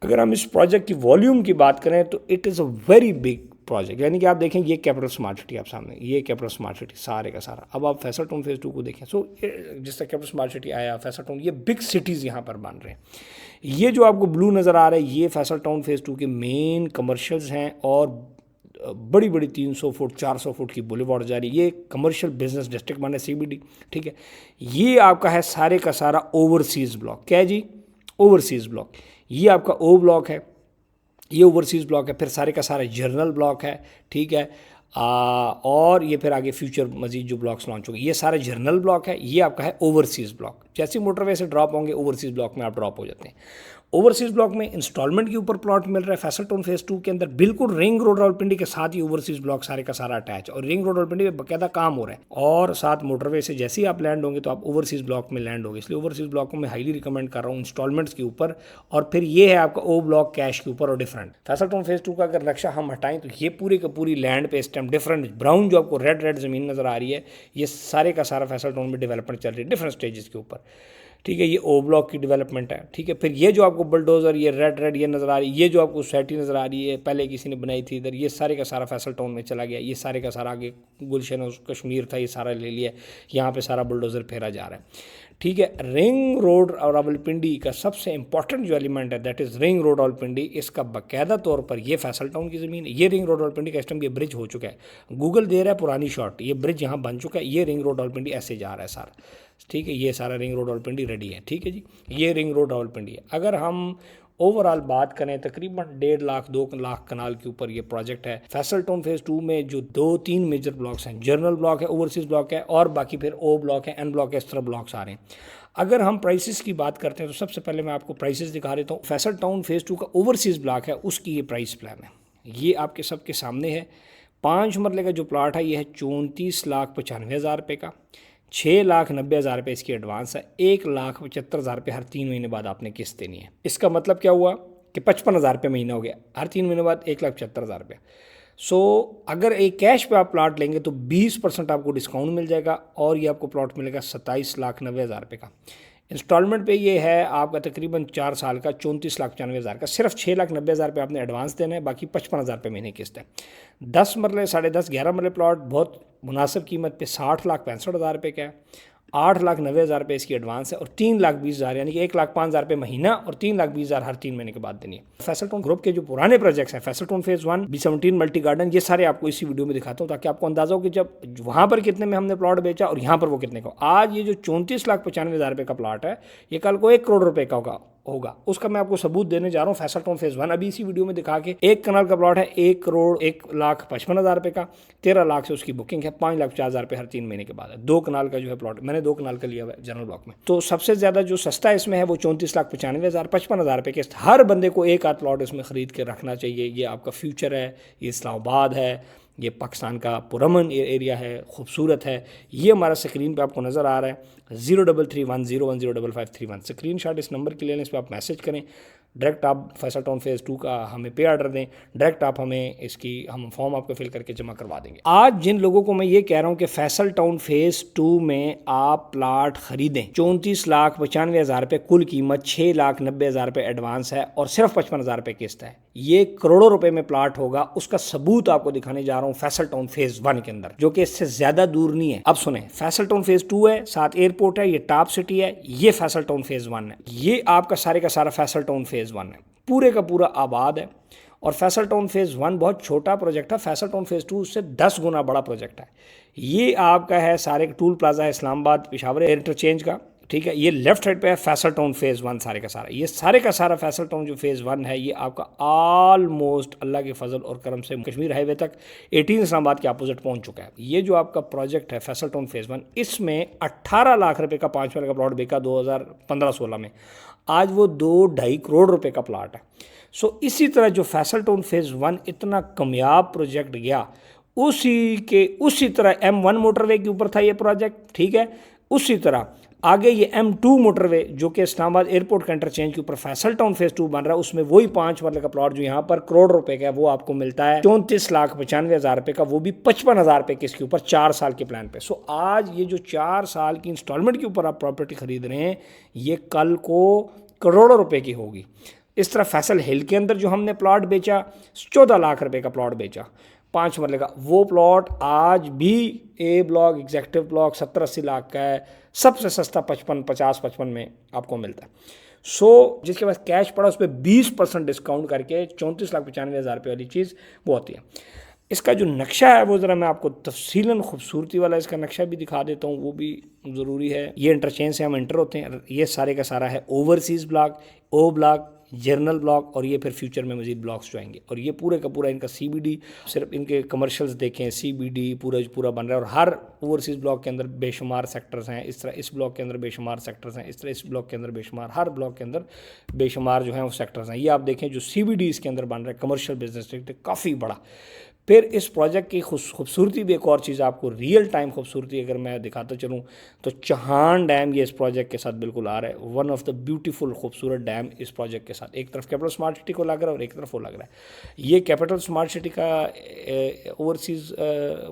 अगर हम इस प्रोजेक्ट की वॉल्यूम की बात करें तो it is a very big project, यानी कि आप देखें ये कैपिटल स्मार्ट सिटी आप सामने, ये कैपिटल स्मार्ट सिटी सारे का सारा। अब आप फैसल टाउन फेज़ 2 को देखें, सो जिस तरह कैपिटल स्मार्ट सिटी आया, फैसल टाउन, ये बिग सिटीज़ यहाँ पर बन रहे हैं। ये जो आपको ब्लू नज़र आ रहा है ये फैसल टाउन फेज़ 2 के मेन कमर्शियल्स हैं और बड़ी बड़ी 300 फुट 400 फुट की बुलेवार्ड जा रही है। ये कमर्शियल बिजनेस डिस्ट्रिक्ट बना है CBD, ठीक है। ये आपका है सारे का सारा ओवरसीज़ ब्लॉक। क्या है जी? Overseas block. ये आपका O ब्लॉक है, ये ओवरसीज़ ब्लॉक है। फिर सारे का सारा जर्नल ब्लॉक है, ठीक है। और ये फिर आगे फ्यूचर मजीद जो ब्लॉक्स लॉन्च होंगे, ये सारा जर्नल ब्लॉक है। ये आपका है ओवरसीज़ ब्लॉक। जैसे मोटरवे से ड्रॉप होंगे ओवरसीज़ ब्लॉक में आप ड्रॉप हो जाते हैं। ओवरसीज़ ब्लॉक में इंस्टॉलमेंट के ऊपर प्लॉट मिल रहा है फैसल टाउन फेज़ 2 के अंदर, बिल्कुल रिंग रोड रावलपिंडी के साथ ही ओवरसीज़ ब्लॉक सारे का सारा अटैच, और रिंग रोड रावलपिंडी में बाकायदा काम हो रहा है। और साथ मोटरवे से जैसे ही आप लैंड होंगे तो आप ओवरसीज़ ब्लॉक में लैंड होंगे, इसलिए ओवरसीज़ ब्लॉक को मैं हाईली रिकमेंड कर रहा हूँ इंस्टॉलमेंट्स के ऊपर। और फिर ये है आपका O ब्लॉक कैश के ऊपर और डिफरेंट। फैसल टाउन फेज़ 2 का अगर नक्शा हम हटाएं तो ये पूरी का पूरी लैंड पे इस टाइम डिफरेंट ब्राउन जो आपको रेड रेड ज़मीन नज़र आ रही है, ये सारे का सारा फैसल टाउन में डेवलपमेंट चल रही है डिफरेंट स्टेजेस के ऊपर, ठीक है। ये O ब्लॉक की डेवलपमेंट है, ठीक है। फिर ये जो आपको बुलडोज़र ये रेड रेड ये नज़र आ रही है, ये जो आपको सोसाइटी नज़र आ रही है पहले किसी ने बनाई थी इधर, ये सारे का सारा फैसल टाउन में चला गया। ये सारे का सारा आगे गुलशन कश्मीर था, ये सारा ले लिया, यहाँ पे सारा बुलडोज़र फेरा जा रहा है, ठीक है। रिंग रोड और रावलपिंडी का सबसे इंपॉर्टेंट जो एलिमेंट है that is ring road Rawalpindi, इसका बाकायदा तौर पर ये फैसल टाउन की ज़मीन है। ये रिंग रोड रावलपिंडी का इस टाइम ये ब्रिज हो चुका है, गूगल दे रहा है पुरानी शॉट, ये ब्रिज यहाँ बन चुका है। ये रिंग रोड रावलपिंडी ऐसे जा रहा है सारा, ठीक है। ये सारा रिंग रोड रावलपिंडी रेडी है, ठीक है जी। ये रिंग रोड रावलपिंडी है। अगर हम ओवरऑल बात करें तकरीबन 1.5 लाख 2 लाख कनाल के ऊपर ये प्रोजेक्ट है। फैसल टाउन फेज़ 2 में जो 2-3 मेजर ब्लॉक्स हैं, जर्नल ब्लॉक है, ओवरसीज़ ब्लॉक है और बाकी फिर O ब्लॉक है, N ब्लॉक है, इस तरह ब्लॉक्स आ रहे हैं। अगर हम प्राइसेस की बात करते हैं तो सबसे पहले मैं आपको प्राइसेस दिखा देता हूँ। फैसल टाउन फेज़ 2 का ओवरसीज़ ब्लॉक है, उसकी ये प्राइस प्लान है, ये आपके सबके सामने है। 5 मरले का जो प्लाट है ये है 34,95,000 रुपये का। 6,90,000 रुपये इसकी एडवांस है। 1,75,000 रुपये हर 3 महीने बाद आपने किस्त देनी है। इसका मतलब क्या हुआ कि 55,000 रुपये महीना हो गया, हर 3 महीने बाद 1,75,000 रुपये। सो अगर एक कैश पे आप प्लाट लेंगे तो 20% आपको डिस्काउंट मिल जाएगा और ये आपको प्लॉट मिलेगा 27,90,000 रुपये का। इंस्टॉलमेंट पे ये है आपका तकरीबन 4 साल का 34,95,000 का। सिर्फ 6,90,000 रुपये आपने एडवांस देना है, बाकी 55,000 रुपये महीने किस्त है। 10 मरले 10.5 11 मरले प्लॉट बहुत मुनासिब कीमत पे 60,65,000 रुपये का है। 8,90,000 रुपये इसकी एडवांस है और 3,20,000 यानी कि 1,05,000 रुपये महीना और 3,20,000 हर 3 महीने के बाद देनी है। फैसल टाउन ग्रुप के जो पुराने प्रोजेक्ट्स हैं, Faisal town phase 1, B17 multi garden, ये सारे आपको इसी वीडियो में दिखाता हूँ ताकि आपको अंदाजा हो कि जब वहाँ पर कितने में हमने प्लॉट बेचा और यहाँ पर वो कितने का। आज ये जो 34,95,000 रुपये का प्लॉट है ये कल को 1 करोड़ रुपये का होगा। उसका मैं आपको सबूत देने जा रहा हूँ फैसल टाउन फेज़ 1 अभी इसी वीडियो में दिखा के। 1 कनाल का प्लॉट है 1,01,55,000 रुपये का, 13 लाख से उसकी बुकिंग है, 5,50,000 रुपये हर 3 महीने के बाद है। 2 कनाल का जो है प्लॉट, मैंने 2 कनाल का लिया हुआ है जनरल ब्लॉक में। तो सबसे ज़्यादा जो सस्ता इसमें है वो 34,95,000, 55,000 रुपये किस्त। हर बंदे को एक आध प्लॉट इसमें ख़रीद के रखना चाहिए। ये आपका फ्यूचर है, ये इस्लामाबाद है, ये पाकिस्तान का पुरअमन एरिया है, खूबसूरत है। ये हमारा स्क्रीन पे आपको नज़र आ रहा है 0331010551। स्क्रीन शॉट इस नंबर के ले लें, इस पर आप मैसेज करें। डायरेक्ट आप फैसल टाउन फेज़ 2 का हमें पे आर्डर दें, डायरेक्ट आप हमें इसकी हम फॉर्म आपको फिल करके जमा करवा देंगे। आज जिन लोगों को मैं ये कह रहा हूँ कि फैसल टाउन फेज़ 2 में आप प्लाट खरीदें, 34,95,000 रुपये कुल कीमत, 6,90,000 रुपये एडवांस है और सिर्फ 55,000 रुपये किस्त है। ये करोड़ों रुपए में प्लाट होगा, उसका सबूत आपको दिखाने जा रहा हूँ फैसल टाउन फेज़ 1 के अंदर, जो कि इससे ज़्यादा दूर नहीं है। अब सुने, फैसल टाउन फेज़ 2 है, साथ एयरपोर्ट है, ये टॉप सिटी है, ये फैसल टाउन फेज़ 1 है। ये आपका सारे का सारा फैसल टाउन फेज़ 1 है, पूरे का पूरा आबाद है। और फैसल टाउन फेज़ 1 बहुत छोटा प्रोजेक्ट है, फैसल टाउन फेज़ 2 उससे 10 गुना बड़ा प्रोजेक्ट है। ये आपका है सारे टूल प्लाजा है इस्लामाबाद पेशावर इंटरचेंज का, ठीक है। ये लेफ्ट साइड पे है फैसल टाउन फेज़ 1 सारे का सारा। ये सारे का सारा फैसल टाउन जो फेज़ 1 है ये आपका ऑलमोस्ट अल्लाह के फजल और करम से कश्मीर हाईवे तक 18 इस्लामाबाद के अपोजिट पहुंच चुका है। ये जो आपका प्रोजेक्ट है फैसल टाउन फेज़ 1, इसमें 18 लाख रुपए का 5 मरले का प्लॉट बिका 2015-16 में। आज वो 2-2.5 करोड़ रुपए का प्लाट है। सो इसी तरह जो फैसल टाउन फेज़ 1 इतना कामयाब प्रोजेक्ट गया, उसी तरह M1 मोटरवे के ऊपर था ये प्रोजेक्ट, ठीक है। उसी तरह आगे ये M2 मोटरवे जो कि इस्लामाबाद एयरपोर्ट का इंटरचेंज के ऊपर फैसल टाउन फेज़ 2 बन रहा है, उसमें वही 5 मरले का प्लॉट जो यहाँ पर करोड़ रुपए का है वो आपको मिलता है 34,95,000 रुपये का, वो भी 55,000 रुपये के इसके ऊपर 4 साल के प्लान पे। सो आज ये जो 4 साल की इंस्टॉलमेंट के ऊपर आप प्रॉपर्टी खरीद रहे हैं, ये कल को करोड़ों रुपए की होगी। इस तरह फैसल हिल के अंदर जो हमने प्लॉट बेचा, 14 लाख रुपए का प्लॉट बेचा 5 मरले का, वो प्लॉट आज भी ए ब्लॉक एग्जेक्टिव ब्लॉक 70-80 लाख का है, सबसे सस्ता 50-55 में आपको मिलता है। जिसके पास कैश पड़ा उस पर 20% डिस्काउंट करके 34,95,000 रुपये वाली चीज़ वो होती है। इसका जो नक्शा है वो ज़रा मैं आपको तफसीलन खूबसूरती वाला इसका नक्शा भी दिखा देता हूँ, वो भी ज़रूरी है। ये इंटरचेंज से हम एंटर होते हैं, ये सारे का सारा है ओवरसीज़ ब्लॉक, ओ ब्लॉक, जर्नल ब्लॉक, और ये फिर फ्यूचर में मजीद ब्लॉक्स जो आएंगे। और ये पूरे का पूरा इनका CBD, सिर्फ इनके कमर्शियल्स देखें, CBD पूरा बन रहा है। और हर ओवरसीज़ ब्लॉक के अंदर बेशुमार सेक्टर्स हैं, इस तरह इस ब्लॉक के अंदर बेशुमार सेक्टर्स हैं, इस तरह इस ब्लॉक के अंदर बेशुमार, हर ब्लॉक के अंदर बेशुमार जो हैं वो सेक्टर्स हैं। ये आप देखें जो CBD इसके अंदर बन रहा है, कमर्शियल बिजनेस डिस्ट्रिक्ट, काफ़ी बड़ा। फिर इस प्रोजेक्ट की खूबसूरती भी एक और चीज़ आपको रियल टाइम खूबसूरती अगर मैं दिखाता चलूँ तो चौहान डैम ये इस प्रोजेक्ट के साथ बिल्कुल आ रहा है। वन ऑफ द ब्यूटीफुल खूबसूरत डैम इस प्रोजेक्ट के साथ, एक तरफ कैपिटल स्मार्ट सिटी को लग रहा है और एक तरफ वो लग रहा है। ये कैपिटल स्मार्ट सिटी का ओवरसीज़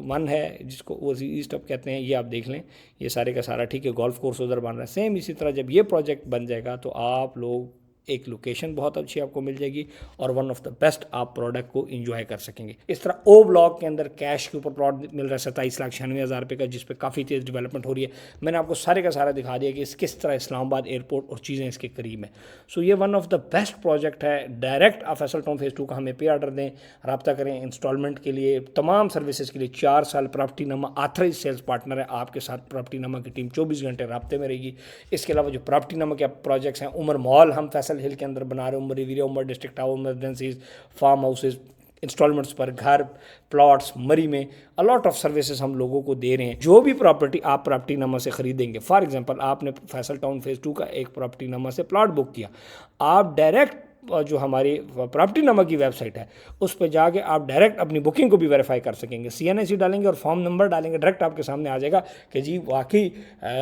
वन है, जिसको ओवरसीज ईस्ट अब कहते हैं। ये आप देख लें, ये सारे का सारा ठीक है, गोल्फ कोर्स उधर बन रहा है। सेम इसी तरह जब ये प्रोजेक्ट बन जाएगा तो आप लोग एक लोकेशन बहुत अच्छी आपको मिल जाएगी और वन ऑफ द बेस्ट आप प्रोडक्ट को एंजॉय कर सकेंगे। इस तरह ओ ब्लॉक के अंदर कैश के ऊपर प्लॉट मिल रहा है 27,96,000 रुपये का, जिस पे काफ़ी तेज़ डेवलपमेंट हो रही है। मैंने आपको सारे का सारा दिखा दिया कि किस तरह इस्लामाबाद एयरपोर्ट और चीज़ें इसके करीब हैं। सो ये one of the best project है। डायरेक्ट आप फैसल टाउन फेज़ 2 का हमें पे ऑर्डर दें, रब्ता करें इंस्टॉलमेंट के लिए, तमाम सर्विसेज के लिए। 4 साल प्रॉपर्टी नामा ऑथराइज सेल्स पार्टनर है आपके साथ, प्रॉपर्टी नामा की टीम 24 घंटे रब्ते में रहेगी। इसके अलावा जो प्रॉपर्टी नामा के प्रोजेक्ट्स हैं, उमर मॉल हम फैसल हिल के अंदर बना रहे हैं, Umar Riviera, Umar district tower, residencies, farm houses, instalments पर घर, प्लॉट्स, मरी में अलॉट ऑफ सर्विसेज हम लोगों को दे रहे हैं। जो भी प्रॉपर्टी आप प्रॉपर्टी नामा से खरीदेंगे, फॉर एग्जांपल आपने फैसल टाउन फेज़ 2 का एक प्रॉपर्टी नामा से प्लॉट बुक किया, आप डायरेक्ट जो हमारी प्रॉपर्टी नामा की वेबसाइट है उस पर जाके आप डायरेक्ट अपनी बुकिंग को भी वेरीफाई कर सकेंगे। CNIC डालेंगे और फॉर्म नंबर डालेंगे, डायरेक्ट आपके सामने आ जाएगा कि जी वाकई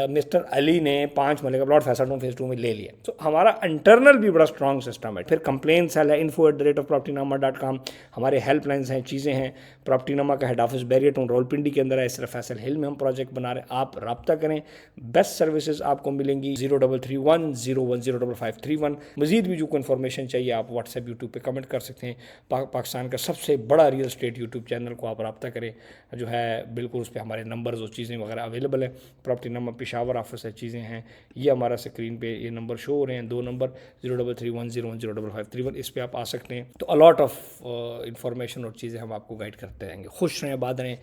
मिस्टर अली ने 5 मरले का प्लॉट फैसल टाउन फेज़ 2 में ले लिया। तो हमारा इंटरनल भी बड़ा स्ट्रॉन्ग सिस्टम है। फिर कंप्लेन सेल है, info@propertynaama.com, हमारे हेल्पलाइंस हैं, चीज़ें हैं। प्रॉपर्टी नामा का head office barrier town Rawalpindi के अंदर है। इस तरह फैसल हिल में हम प्रोजेक्ट बना रहे हैं। आप रब्ता करें, बेस्ट सर्विसेज आपको मिलेंगी। 0331010531। मजीद भी जो कोई इन्फॉर्मेशन चाहिए आप व्हाट्सएप यूट्यूब पे कमेंट कर सकते हैं। पाकिस्तान का सबसे बड़ा रियल स्टेट यूट्यूब चैनल को आप रब्ता करें, जो है बिल्कुल उस पर हमारे नंबर्स और चीज़ें वगैरह अवेलेबल है। प्रॉपर्टी नामा पेशावर ऑफिस है, चीज़ें हैं। ये हमारा स्क्रीन पे ये नंबर शो हो रहे हैं, 2 नंबर 0331010531, इस पर आप आ सकते हैं। तो अलॉट ऑफ इंफॉर्मेशन और चीज़ें हम आपको गाइड करते रहेंगे। खुश रहें, आबाद रहें।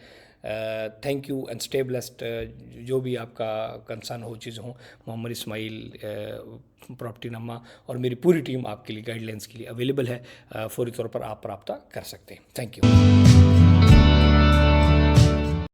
Thank you and stay blessed. जो भी आपका कंसर्न हो, चीज़ हो, मोहम्मद इस्माइल प्रॉपर्टी नामा और मेरी पूरी टीम आपके लिए गाइडलाइंस के लिए अवेलेबल है। फौरी तौर पर आप रब्ता कर सकते हैं। Thank you.